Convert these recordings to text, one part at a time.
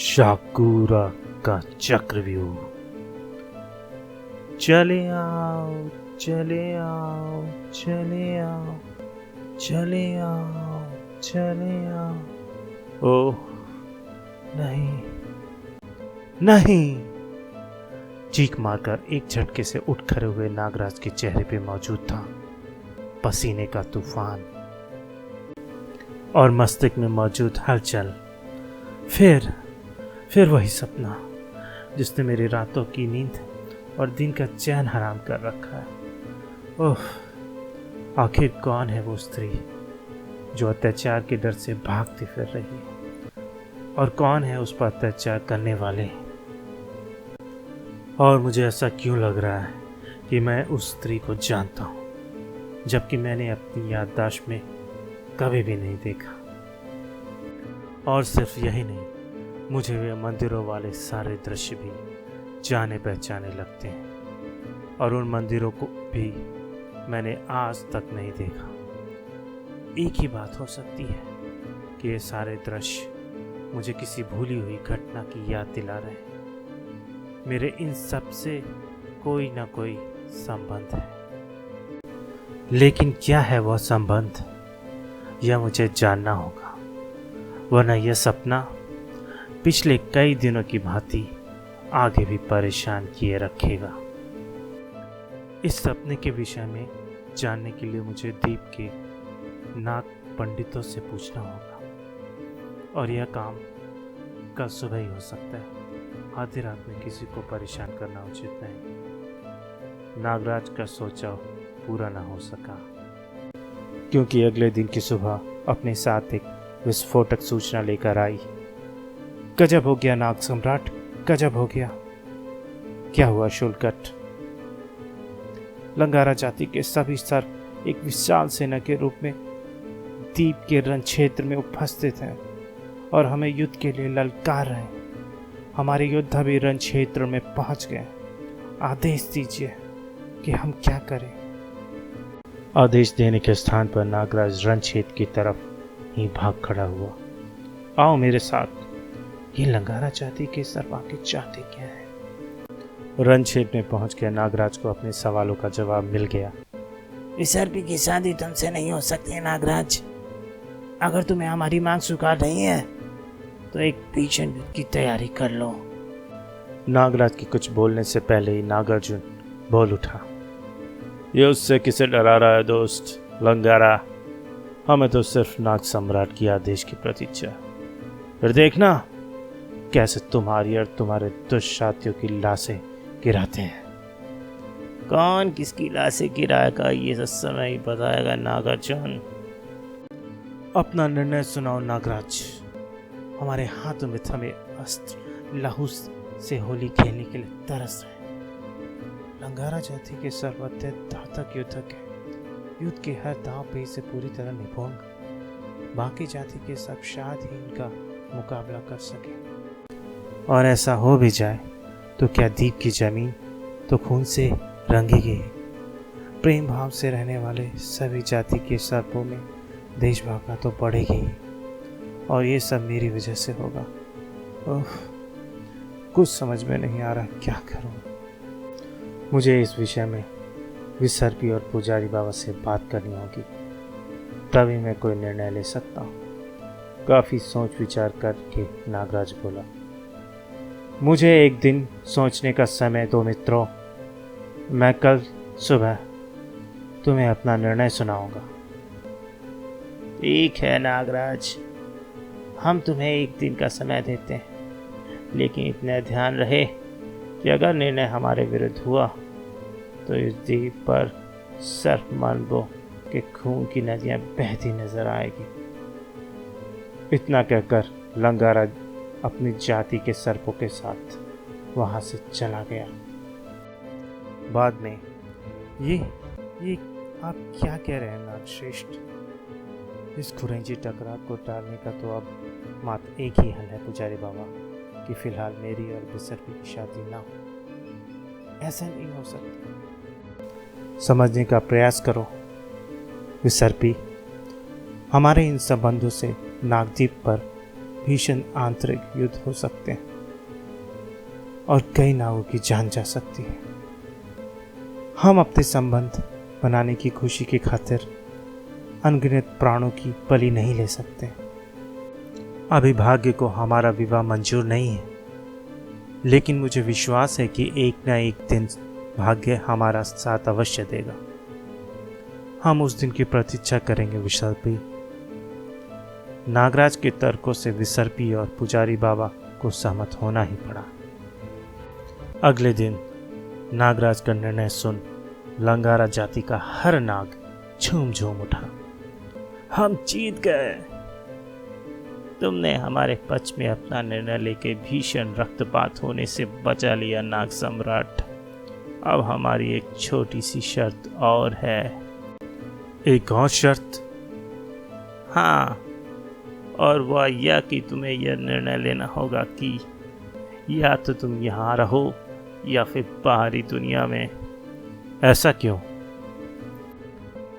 शाकुरा का चक्रव्यूह। चले आओ चले आओ चले आओ चले आओ चले आओ। ओह नहीं नहीं, चीख मारकर एक झटके से उठ खड़े हुए नागराज के चेहरे पे मौजूद था पसीने का तूफान और मस्तिष्क में मौजूद हलचल। फिर वही सपना जिसने मेरी रातों की नींद और दिन का चैन हराम कर रखा है। ओह, आखिर कौन है वो स्त्री जो अत्याचार के डर से भागती फिर रही है, और कौन है उस पर अत्याचार करने वाले? और मुझे ऐसा क्यों लग रहा है कि मैं उस स्त्री को जानता हूँ, जबकि मैंने अपनी याददाश्त में कभी भी नहीं देखा। और सिर्फ यही नहीं, मुझे वे मंदिरों वाले सारे दृश्य भी जाने पहचाने लगते हैं, और उन मंदिरों को भी मैंने आज तक नहीं देखा। एक ही बात हो सकती है कि ये सारे दृश्य मुझे किसी भूली हुई घटना की याद दिला रहे हैं। मेरे इन सब से कोई ना कोई संबंध है, लेकिन क्या है वह संबंध, यह मुझे जानना होगा, वरना यह सपना पिछले कई दिनों की भांति आगे भी परेशान किए रखेगा। इस सपने के विषय में जानने के लिए मुझे द्वीप के नाग पंडितों से पूछना होगा, और यह काम कल सुबह ही हो सकता है। आधी रात में किसी को परेशान करना उचित नहीं। नागराज का सोचा पूरा ना हो सका, क्योंकि अगले दिन की सुबह अपने साथ एक विस्फोटक सूचना लेकर आई। गजब हो गया नाग सम्राट, गजब हो गया। क्या हुआ शुल्कट? लंगारा जाति के सभी सर्प एक विशाल सेना के रूप में द्वीप के रण क्षेत्र में उपस्थित हैं और हमें युद्ध के लिए ललकार रहे हैं। हमारे योद्धा भी रण क्षेत्र में पहुंच गए। आदेश दीजिए कि हम क्या करें। आदेश देने के स्थान पर नागराज रण क्षेत्र की तरफ ही भाग खड़ा हुआ। आओ मेरे साथ। ये लंगारा जाति के सर्प आखिर चाहते क्या है? रण क्षेत्र में पहुंच गया नागराज को अपने सवालों का जवाब मिल गया। विसर्पी की शादी तुमसे नहीं हो सकती नागराज। अगर तुम्हें हमारी मांग स्वीकार नहीं है तो एक भीषण युद्ध की तैयारी कर लो। नागराज की कुछ बोलने से पहले ही नागार्जुन बोल उठा। ये उससे किसे डरा रहा है दोस्त लंगारा? हमें तो सिर्फ नाग सम्राट की आदेश की प्रतीक्षा। फिर देखना कैसे तुम्हारी और तुम्हारे दुष्साथियों की लाशें गिराते हैं। कौन किसकी लाशें गिराएगा ये सब समय ही बताएगा नागार्जुन। अपना निर्णय सुनाओ नागराज। हमारे हाथों में थमे अस्त्र लहू से होली खेलने के लिए तरस रहे। लंगारा जाति के सर्वोत्तम घातक युद्धक है। युद्ध के हर दांव पे इसे पूरी तरह निभाऊंगा। बाकी जाति के सब शायद ही इनका मुकाबला कर सके, और ऐसा हो भी जाए तो क्या द्वीप की जमीन तो खून से रंगेगी। प्रेम भाव से रहने वाले सभी जाति के सर्पों में देश भावना तो बढ़ेगी ही, और ये सब मेरी वजह से होगा। ओह, कुछ समझ में नहीं आ रहा क्या करूं। मुझे इस विषय में विसर्पी और पुजारी बाबा से बात करनी होगी, तभी मैं कोई निर्णय ले सकता हूँ। काफी सोच विचार करके नागराज बोला। मुझे एक दिन सोचने का समय दो मित्रों। मैं कल सुबह तुम्हें अपना निर्णय सुनाऊंगा। ठीक है नागराज, हम तुम्हें एक दिन का समय देते हैं, लेकिन इतना ध्यान रहे कि अगर निर्णय हमारे विरुद्ध हुआ तो इस द्वीप पर सर्प मानवों के खून की नदियां बहती नजर आएगी। इतना कहकर लंगारा अपनी जाति के सर्पों के साथ वहां से चला गया। बाद में ये आप क्या कह रहे हैं नागश्रेष्ठ? इस खुरेंजी टकराव को टालने का तो अब मात्र एक ही हल है पुजारी बाबा, कि फिलहाल मेरी और विसर्पी की शादी ना हो। ऐसा नहीं हो सकता। समझने का प्रयास करो विसर्पी। हमारे इन संबंधों से नागद्वीप पर भीषण आंतरिक युद्ध हो सकते हैं और कई नावों की जान जा सकती है। हम अपने संबंध बनाने की खुशी की खातिर अनगिनत प्राणों की बलि नहीं ले सकते। अभी भाग्य को हमारा विवाह मंजूर नहीं है, लेकिन मुझे विश्वास है कि एक न एक दिन भाग्य हमारा साथ अवश्य देगा। हम उस दिन की प्रतीक्षा करेंगे विसर्पी। नागराज के तर्कों से विसर्पी और पुजारी बाबा को सहमत होना ही पड़ा। अगले दिन नागराज का निर्णय सुन लंगारा जाति का हर नाग झूम झूम उठा। हम जीत गए। तुमने हमारे पक्ष में अपना निर्णय लेके भीषण रक्तपात होने से बचा लिया नाग सम्राट। अब हमारी एक छोटी सी शर्त और है। एक और शर्त? हाँ, और वह यह कि तुम्हें यह निर्णय लेना होगा कि या तो तुम यहाँ रहो या फिर बाहरी दुनिया में। ऐसा क्यों?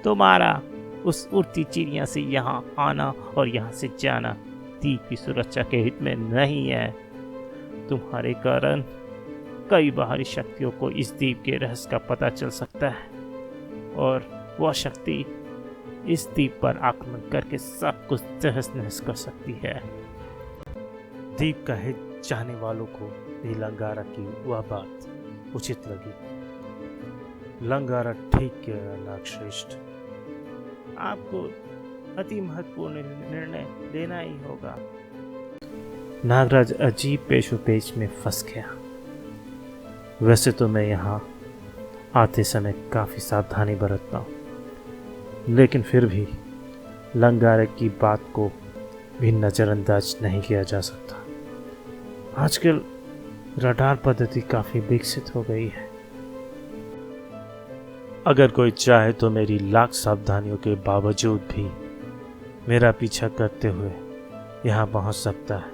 तुम्हारा उस उड़ती चिड़िया से यहाँ आना और यहाँ से जाना द्वीप की सुरक्षा के हित में नहीं है। तुम्हारे कारण कई बाहरी शक्तियों को इस द्वीप के रहस्य का पता चल सकता है और वह शक्ति इस द्वीप पर आक्रमण करके सब कुछ तहस नहस कर सकती है। द्वीप का हित चाहने वालों को भी लंगारा की वह बात उचित लगी। लंगारा ठीक कह रहा नागश्रेष्ठ। आपको अति महत्वपूर्ण निर्णय लेना ही होगा। नागराज अजीब पेशोपेश में फंस गया। वैसे तो मैं यहाँ आते समय काफी सावधानी बरतता हूँ, लेकिन फिर भी लंगारे की बात को भी नज़रअंदाज नहीं किया जा सकता। आजकल रडार पद्धति काफ़ी विकसित हो गई है। अगर कोई चाहे तो मेरी लाख सावधानियों के बावजूद भी मेरा पीछा करते हुए यहाँ पहुँच सकता है,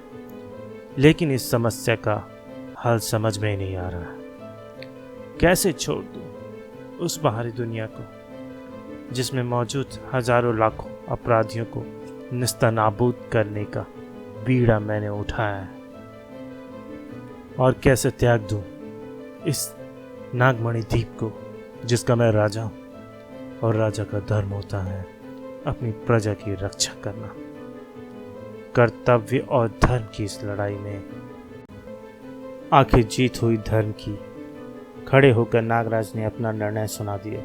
लेकिन इस समस्या का हल समझ में ही नहीं आ रहा है। कैसे छोड़ दूँ उस बाहरी दुनिया को जिसमें मौजूद हजारों लाखों अपराधियों को निस्तनाबूद करने का बीड़ा मैंने उठाया है, और कैसे त्याग दूं इस नागमणि द्वीप को जिसका मैं राजा हूं और राजा का धर्म होता है अपनी प्रजा की रक्षा करना। कर्तव्य और धर्म की इस लड़ाई में आखिर जीत हुई धर्म की। खड़े होकर नागराज ने अपना निर्णय सुना दिया।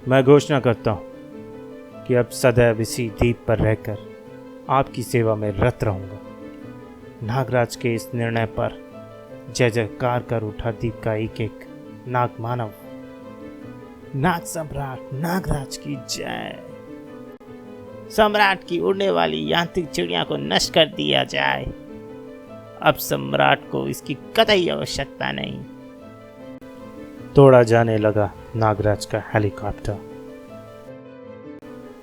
मैं घोषणा करता हूं कि अब सदैव इसी द्वीप पर रहकर आपकी सेवा में रत रहूंगा। नागराज के इस निर्णय पर जय जयकार कर उठा द्वीप का एक एक नाग मानव। नाग सम्राट नागराज की जय। सम्राट की उड़ने वाली यांत्रिक चिड़िया को नष्ट कर दिया जाए। अब सम्राट को इसकी कतई आवश्यकता नहीं। तोड़ा जाने लगा नागराज का हेलीकॉप्टर।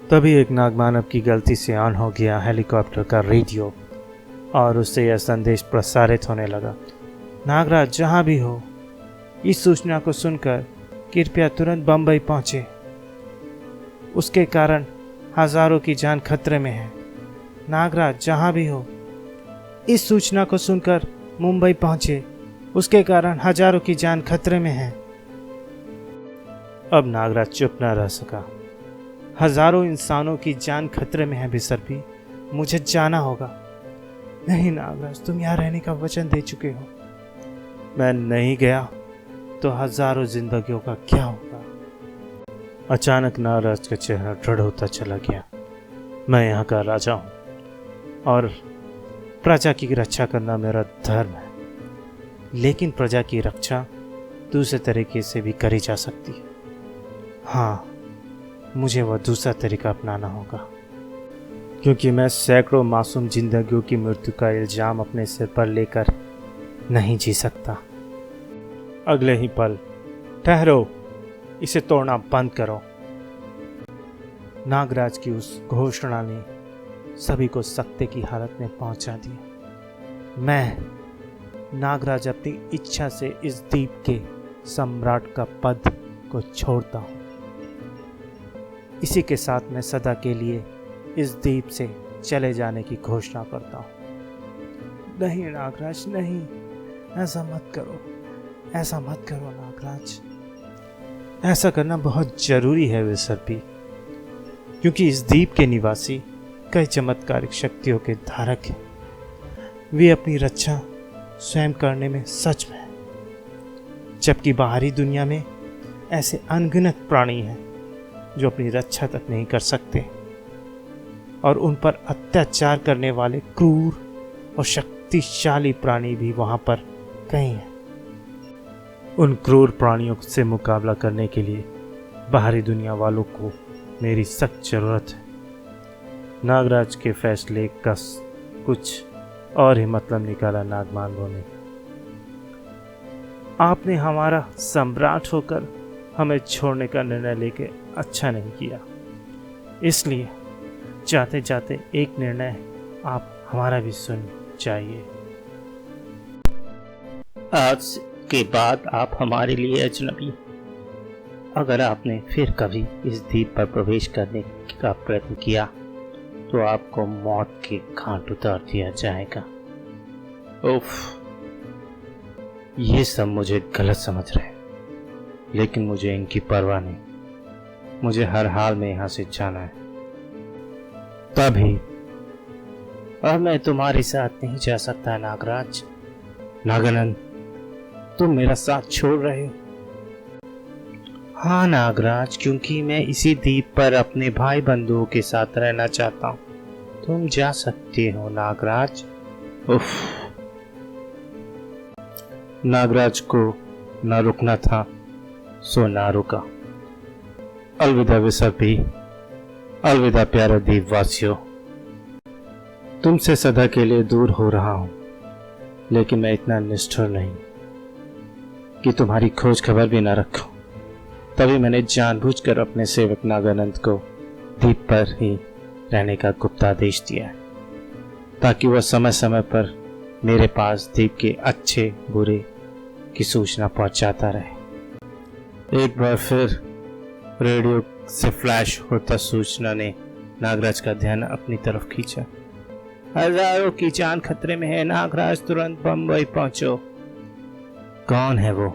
तभी एक नागमानव की गलती से ऑन हो गया हेलीकॉप्टर का रेडियो और उससे यह संदेश प्रसारित होने लगा। नागराज जहां भी हो, इस सूचना को सुनकर कृपया तुरंत बंबई पहुंचे। उसके कारण हजारों की जान खतरे में है। नागराज जहां भी हो, इस सूचना को सुनकर मुंबई पहुंचे। उसके कारण हजारों की जान खतरे में है। अब नागराज चुप न रह सका। हजारों इंसानों की जान खतरे में है विसर्पी, मुझे जाना होगा। नहीं नागराज, तुम यहाँ रहने का वचन दे चुके हो। मैं नहीं गया तो हजारों जिंदगियों का क्या होगा। अचानक नागराज का चेहरा दृढ़ होता चला गया। मैं यहाँ का राजा हूँ और प्रजा की रक्षा करना मेरा धर्म है, लेकिन प्रजा की रक्षा दूसरे तरीके से भी करी जा सकती है। हाँ, मुझे वह दूसरा तरीका अपनाना होगा, क्योंकि मैं सैकड़ों मासूम जिंदगियों की मृत्यु का इल्जाम अपने सिर पर लेकर नहीं जी सकता। अगले ही पल, ठहरो, इसे तोड़ना बंद करो। नागराज की उस घोषणा ने सभी को सत्य की हालत में पहुंचा दिया। मैं नागराज अपनी इच्छा से इस द्वीप के सम्राट का पद को छोड़ता हूं। इसी के साथ मैं सदा के लिए इस द्वीप से चले जाने की घोषणा करता हूं। नहीं नागराज, नहीं, ऐसा मत करो, ऐसा मत करो नागराज। ऐसा करना बहुत जरूरी है विसर्पी, क्योंकि इस द्वीप के निवासी कई चमत्कारिक शक्तियों के धारक हैं। वे अपनी रक्षा स्वयं करने में सच में हैं, जबकि बाहरी दुनिया में ऐसे अनगिनत प्राणी हैं जो अपनी रक्षा तक नहीं कर सकते, और उन पर अत्याचार करने वाले क्रूर और शक्तिशाली प्राणी भी वहां पर कई हैं। उन क्रूर प्राणियों से मुकाबला करने के लिए बाहरी दुनिया वालों को मेरी सख्त जरूरत है। नागराज के फैसले का कुछ और ही मतलब निकाला नागमांगो ने। आपने हमारा सम्राट होकर हमें छोड़ने का निर्णय लेके अच्छा नहीं किया, इसलिए जाते जाते एक निर्णय आप हमारा भी सुन चाहिए। आज के बाद आप हमारे लिए अजनबी। अगर आपने फिर कभी इस द्वीप पर प्रवेश करने का प्रयत्न किया तो आपको मौत के घाट उतार दिया जाएगा। उफ, ये सब मुझे गलत समझ रहे, लेकिन मुझे इनकी परवाह नहीं। मुझे हर हाल में यहाँ से जाना है। तभी अब मैं तुम्हारे साथ नहीं जा सकता नागराज। नागानंद, तुम मेरा साथ छोड़ रहे हो? हाँ नागराज, क्योंकि मैं इसी द्वीप पर अपने भाई बंधुओं के साथ रहना चाहता हूँ। तुम जा सकते हो नागराज। उफ, नागराज को न रुकना था, सो ना रुका। अलविदा विसर्पी, अलविदा प्यारे द्वीपवासियों। तुमसे सदा के लिए दूर हो रहा हूं, लेकिन मैं इतना निष्ठुर नहीं कि तुम्हारी खोज खबर भी ना रखूं। तभी मैंने जानबूझकर अपने सेवक नागानंद को द्वीप पर ही रहने का गुप्तादेश दिया है, ताकि वह समय समय पर मेरे पास द्वीप के अच्छे बुरे की सूचना पहुंचाता रहे। एक बार फिर रेडियो से फ्लैश होता सूचना ने नागराज का ध्यान अपनी तरफ खींचा। हजारों की जान खतरे में है नागराज, तुरंत बंबई पहुंचो। कौन है वो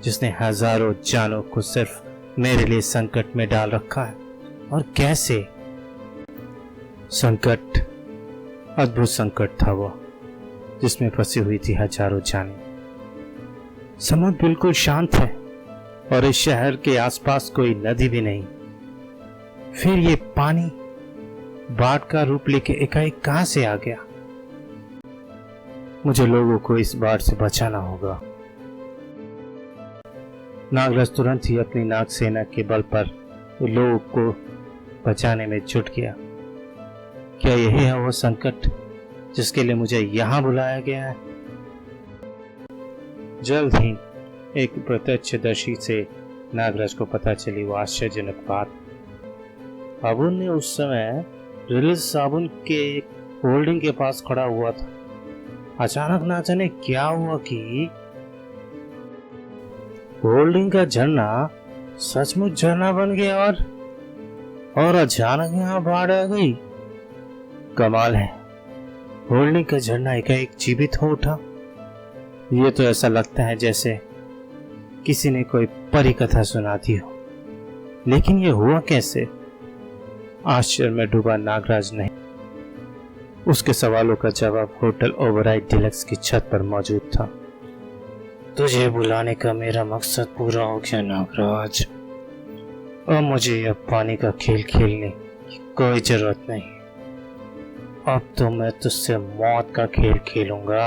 जिसने हजारों जानों को सिर्फ मेरे लिए संकट में डाल रखा है, और कैसे? संकट, अद्भुत संकट था वो, जिसमें फंसी हुई थी हजारों जानें। समुद्र बिल्कुल शांत है और इस शहर के आसपास कोई नदी भी नहीं। फिर ये पानी बाढ़ का रूप लेके एकाएक कहां से आ गया? मुझे लोगों को इस बाढ़ से बचाना होगा। नागराज तुरंत ही अपनी नाग सेना के बल पर लोगों को बचाने में जुट गया। क्या यही है वो संकट जिसके लिए मुझे यहाँ बुलाया गया है? जल्द ही एक प्रत्यक्षदर्शी से नागराज को पता चली वो आश्चर्यजनक बात। बाबुन ने उस समय रिलीज साबुन के होल्डिंग के पास खड़ा हुआ था। अचानक ना जाने क्या हुआ कि होल्डिंग का झरना सचमुच झरना बन गया और अचानक यहाँ बाढ़ आ गई। कमाल है, होल्डिंग का झरना एकाएक जीवित हो उठा। ये तो ऐसा लगता है जैसे किसी ने कोई परी कथा सुना दी हो। लेकिन ये हुआ कैसे? आश्चर्य में डूबा नागराज नहीं। उसके सवालों का जवाब होटल ओबराय डिलक्स की छत पर मौजूद था। तुझे बुलाने का मेरा मकसद पूरा हो गया नागराज, और मुझे अब पानी का खेल खेलने की कोई जरूरत नहीं। अब तो मैं तुझसे मौत का खेल खेलूंगा।